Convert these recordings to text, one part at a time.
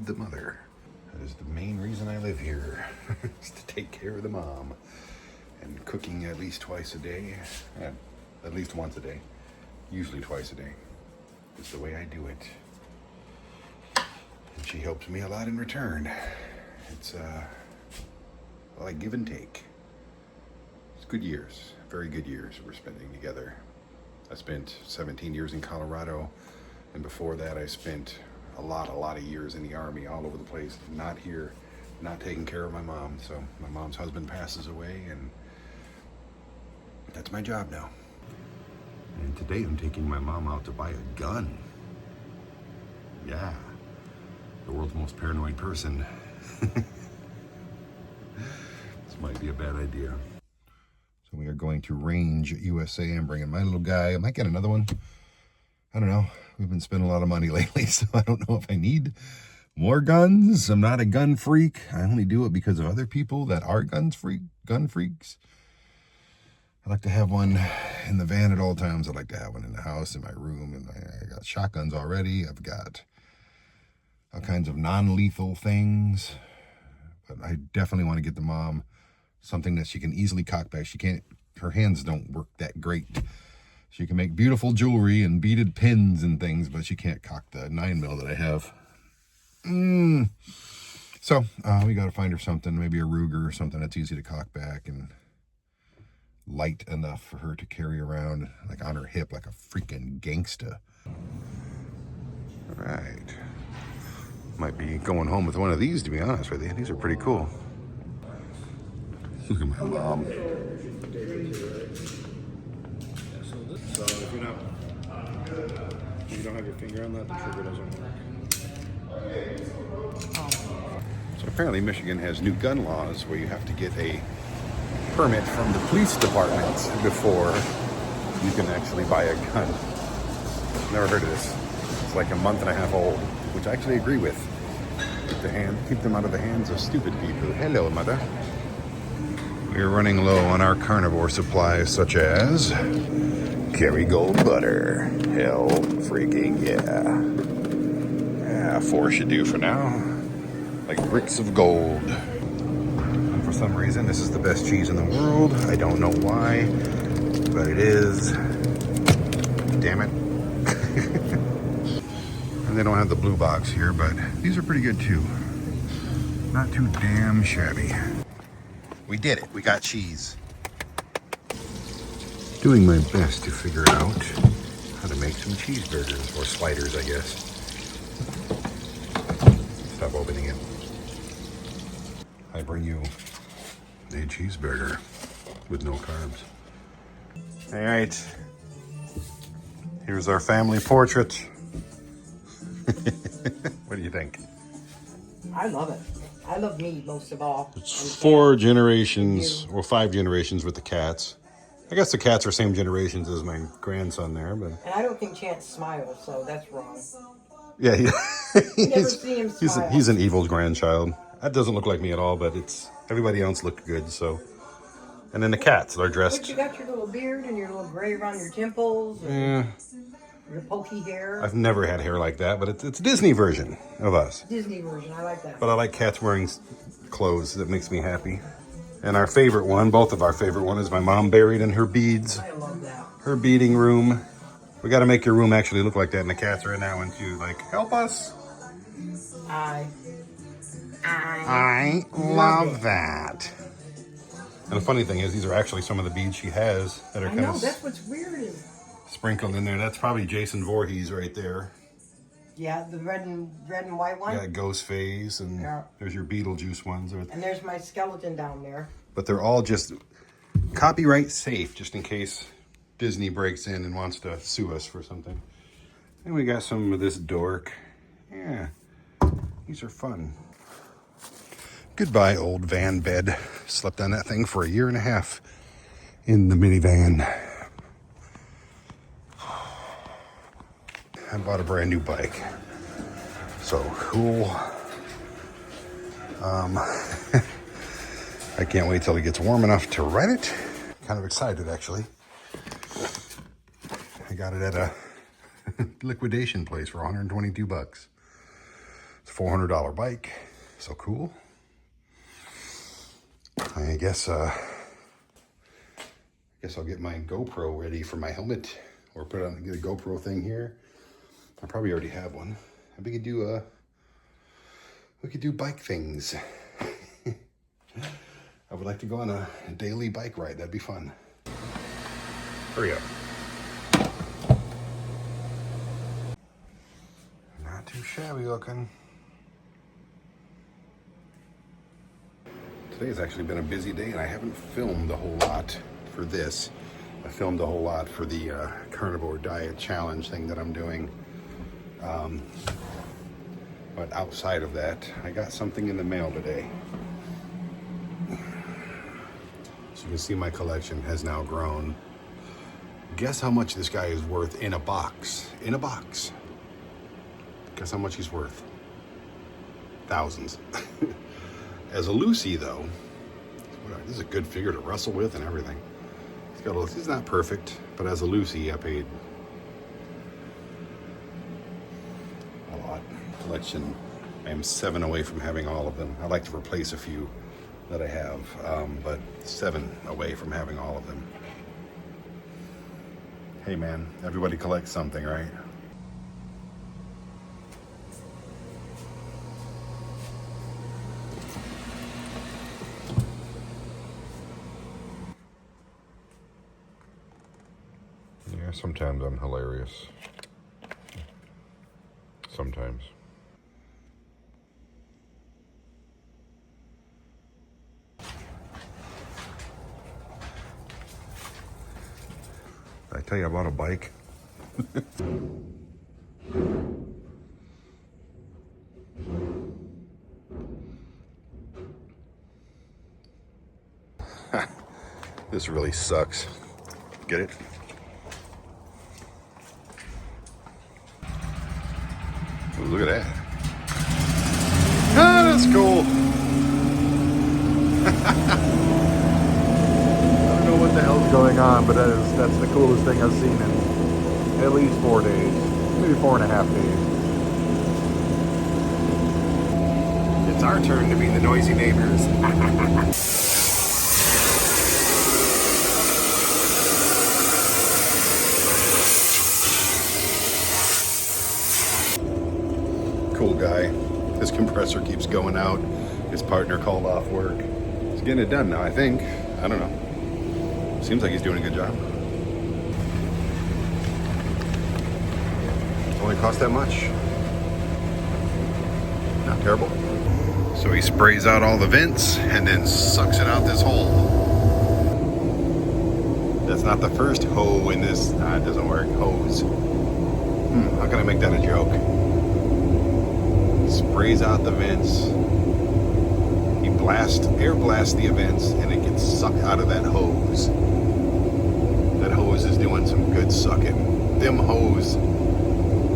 the mother. That is the main reason I live here, is to take care of the mom. And cooking at least twice a day, at least once a day, usually twice a day. It's the way I do it. And she helps me a lot in return. It's like give and take. It's good years, very good years we're spending together. I spent 17 years in Colorado, and before that I spent a lot of years in the Army all over the place, not here, not taking care of my mom. So my mom's husband passes away, and that's my job now. And today I'm taking my mom out to buy a gun. Yeah, the world's most paranoid person. This might be a bad idea. So we are going to Range USA. I'm bringing my little guy. I might get another one. I don't know. We've been spending a lot of money lately, so I don't know if I need more guns. I'm not a gun freak. I only do it because of other people that are gun freaks. I like to have one in the van at all times. I like to have one in the house, in my room, and I got shotguns already. I've got all kinds of non-lethal things, but I definitely want to get the mom something that she can easily cock back. Her hands don't work that great. She can make beautiful jewelry and beaded pins and things, but she can't cock the 9mm that I have. So we got to find her something, maybe a Ruger or something that's easy to cock back and light enough for her to carry around, like on her hip, like a freaking gangsta. All right. Might be going home with one of these, to be honest with you. These are pretty cool. Look at my mom. So if you don't have your finger on that, the trigger doesn't work. So apparently Michigan has new gun laws where you have to get a permit from the police department before you can actually buy a gun. Never heard of this. It's like a month and a half old, which I actually agree with. Keep them out of the hands of stupid people. Hello, mother. We're running low on our carnivore supplies, such as Kerrygold butter. Hell freaking yeah. Yeah, 4 should do for now. Like bricks of gold. And for some reason, this is the best cheese in the world. I don't know why, but it is. Damn it. And they don't have the blue box here, but these are pretty good too. Not too damn shabby. We did it. We got cheese. Doing my best to figure out how to make some cheeseburgers, or sliders, I guess. Stop opening it. I bring you a cheeseburger with no carbs. All right. Here's our family portrait. What do you think? I love it. I love me most of all. It's 4 generations, or 5 generations with the cats. I guess the cats are same generations as my grandson there, but... And I don't think Chance smiles, so that's wrong. Yeah, Never see him smile. he's an evil grandchild. That doesn't look like me at all, but it's... Everybody else looked good, so... And then the cats, they're dressed... But you got your little beard and your little gray around your temples. And yeah. Your pokey hair. I've never had hair like that, but it's a Disney version of us. Disney version, I like that. But I like cats wearing clothes. That makes me happy. And our favorite one, both of our favorite one, is my mom buried in her beads. I love that. Her beading room. We got to make your room actually look like that, and the cats are in that one too. Like, help us. I love that. And the funny thing is, these are actually some of the beads she has that are kind of... that's what's weird. Sprinkled in there. That's probably Jason Voorhees right there. Yeah, the red and white one. Yeah, Ghost Phase, and there's your Beetlejuice ones. And there's my skeleton down there. But they're all just copyright safe, just in case Disney breaks in and wants to sue us for something. And we got some of this dork. Yeah, these are fun. Goodbye, old van bed. Slept on that thing for 1.5 years in the minivan. I bought a brand new bike. So cool. I can't wait till it gets warm enough to ride it. Kind of excited, actually. I got it at a liquidation place for $122. It's a $400 bike. So cool. I guess I'll get my GoPro ready for my helmet, or get a GoPro thing here. I probably already have one. And we could do bike things. I would like to go on a daily bike ride. That'd be fun. Hurry up. Not too shabby looking. Today has actually been a busy day, and I haven't filmed a whole lot for this. I filmed a whole lot for the carnivore diet challenge thing that I'm doing. But outside of that, I got something in the mail today. So you can see my collection has now grown. Guess how much this guy is worth in a box? In a box. Guess how much he's worth? Thousands. As a Lucy, though, this is a good figure to wrestle with and everything. He's not perfect, but as a Lucy, I paid a lot. Collection, I am 7 away from having all of them. I'd like to replace a few that I have, but 7 away from having all of them. Hey man, everybody collects something, right? Yeah, sometimes I'm hilarious. Sometimes. Did I tell you I bought a bike? This really sucks. Get it? Ooh, look at that. Ah, that's cool. I don't know what the hell's going on, but that's the coolest thing I've seen in at least 4 days. Maybe 4.5 days. It's our turn to be the noisy neighbors. Cool guy. His compressor keeps going out. His partner called off work. He's getting it done now, I think. I don't know. Seems like he's doing a good job. Only cost that much. Not terrible. So he sprays out all the vents and then sucks it out this hole. That's not the first hoe in this. It doesn't work. Hose. How can I make that a joke? Sprays out the vents. He air blasts the vents, and it gets sucked out of that hose. That hose is doing some good sucking. Them hose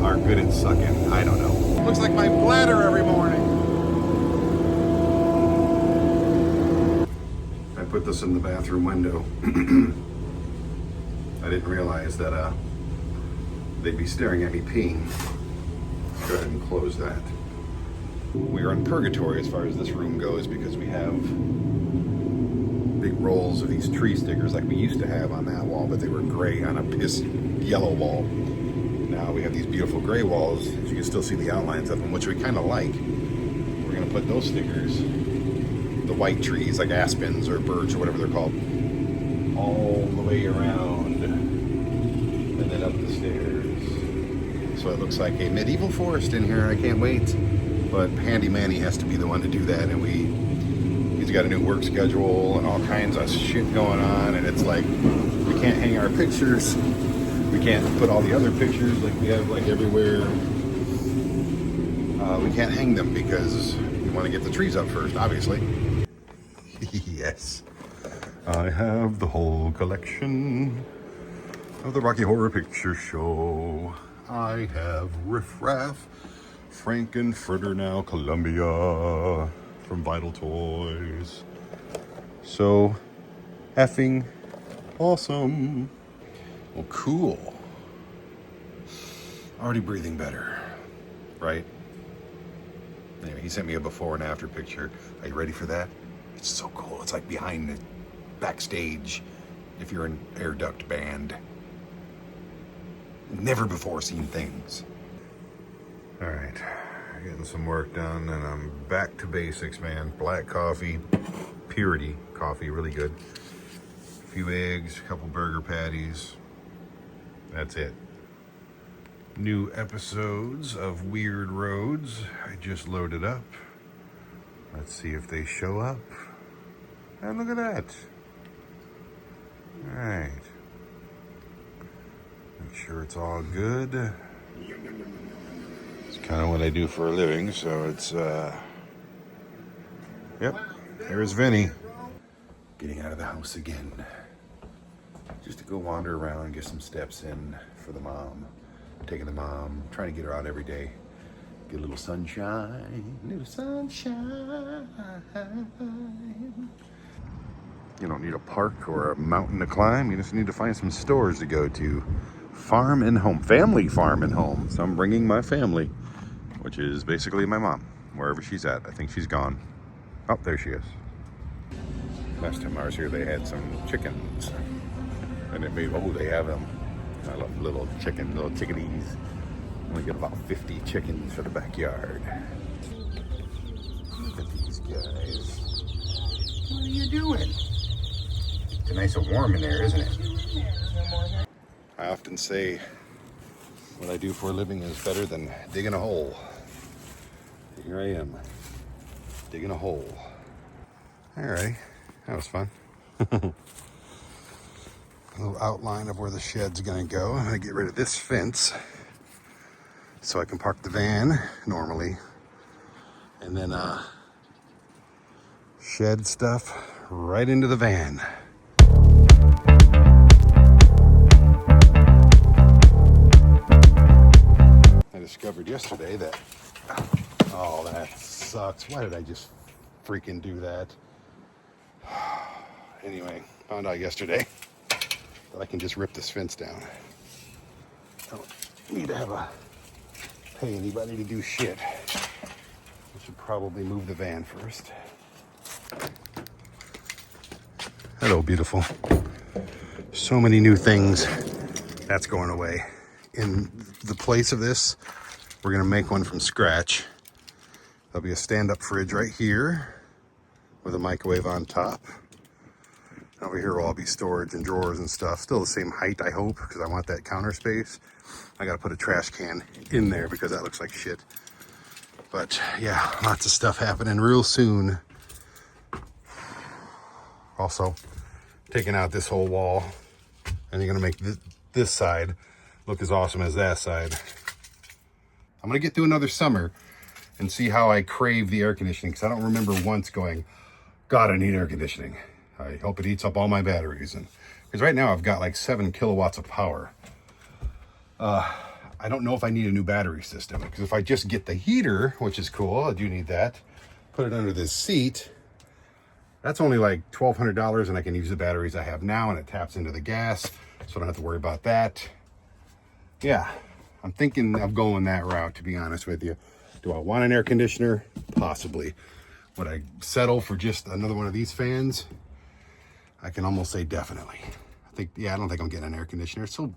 are good at sucking. I don't know. Looks like my bladder every morning. I put this in the bathroom window. I didn't realize that they'd be staring at me peeing. Go ahead and close that. We are in purgatory as far as this room goes because we have big rolls of these tree stickers like we used to have on that wall, but they were gray on a piss yellow wall. Now we have these beautiful gray walls. You can still see the outlines of them, which we kind of like. We're going to put those stickers, the white trees like aspens or birch or whatever they're called, all the way around and then up the stairs. So it looks like a medieval forest in here. I can't wait. But Handy Manny has to be the one to do that, and he's got a new work schedule and all kinds of shit going on, and it's like we can't hang our pictures, we can't put all the other pictures like we have like everywhere. We can't hang them because we want to get the trees up first, obviously. Yes, I have the whole collection of the Rocky Horror Picture Show. I have Riff Raff, Frankenfurter now, Columbia, from Vital Toys. So effing awesome. Well, cool. Already breathing better, right? Anyway, he sent me a before and after picture. Are you ready for that? It's so cool. It's like behind the backstage if you're an air duct band. Never before seen things. All right, getting some work done, and I'm back to basics, man. Black coffee, purity coffee, really good. A few eggs, a couple burger patties. That's it. New episodes of Weird Roads. I just loaded up. Let's see if they show up. And look at that. All right. Make sure it's all good. It's kind of what I do for a living, so it's, yep, there's Vinny. Getting out of the house again. Just to go wander around and get some steps in for the mom. Taking the mom, trying to get her out every day. Get a little sunshine, little sunshine. You don't need a park or a mountain to climb. You just need to find some stores to go to. Farm and home, family farm and home. So I'm bringing my family, which is basically my mom, wherever she's at. I think she's gone. Oh, there she is. Last time I was here, they had some chickens. And it made, oh, they have them. I love little chickadees. Only get about 50 chickens for the backyard. Look at these guys. What are you doing? It's nice and warm in there, isn't it? I often say what I do for a living is better than digging a hole. Here I am, digging a hole. All right, that was fun. A little outline of where the shed's gonna go. I'm gonna get rid of this fence so I can park the van normally, and then shed stuff right into the van. I discovered yesterday that, oh, that sucks. Why did I just freaking do that? Anyway, found out yesterday that I can just rip this fence down. I don't need to pay anybody to do shit. I should probably move the van first. Hello, beautiful. So many new things. That's going away. In the place of this, we're gonna make one from scratch. There'll be a stand-up fridge right here with a microwave on top. Over here will all be storage and drawers and stuff. Still the same height, I hope, because I want that counter space. I gotta put a trash can in there because that looks like shit. But yeah, lots of stuff happening real soon. Also, taking out this whole wall, and you're gonna make this side look as awesome as that side. I'm gonna get through another summer and see how I crave the air conditioning, because I don't remember once going, God, I need air conditioning. I hope it eats up all my batteries. And because right now I've got like 7 kilowatts of power. I don't know if I need a new battery system, because if I just get the heater, which is cool, I do need that, put it under this seat, that's only like $1,200, and I can use the batteries I have now, and it taps into the gas, so I don't have to worry about that. Yeah, I'm thinking of going that route, to be honest with you. Do I want an air conditioner? Possibly. Would I settle for just another one of these fans? I can almost say definitely. I don't think I'm getting an air conditioner. So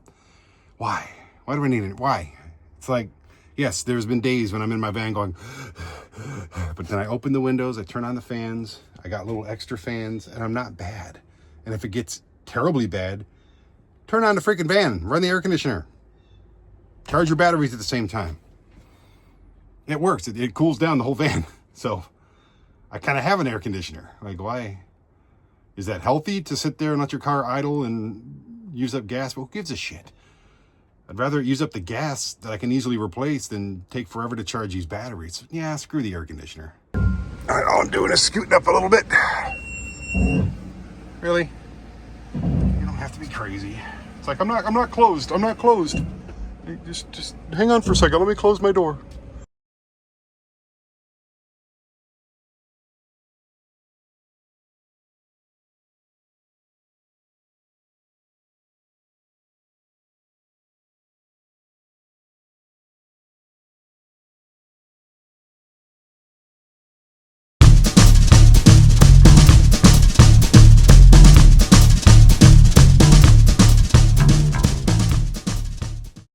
why? Why do I need it? Why? It's like, yes, there's been days when I'm in my van going, but then I open the windows, I turn on the fans, I got little extra fans, and I'm not bad. And if it gets terribly bad, turn on the freaking van, run the air conditioner. Charge your batteries at the same time. It works. It cools down the whole van. So I kind of have an air conditioner. Like, why? Is that healthy to sit there and let your car idle and use up gas? Well, who gives a shit? I'd rather use up the gas that I can easily replace than take forever to charge these batteries. Yeah, screw the air conditioner. All right, all I'm doing is scooting up a little bit. Really? You don't have to be crazy. It's like, I'm not closed. I'm not closed. Just hang on for a second. Let me close my door.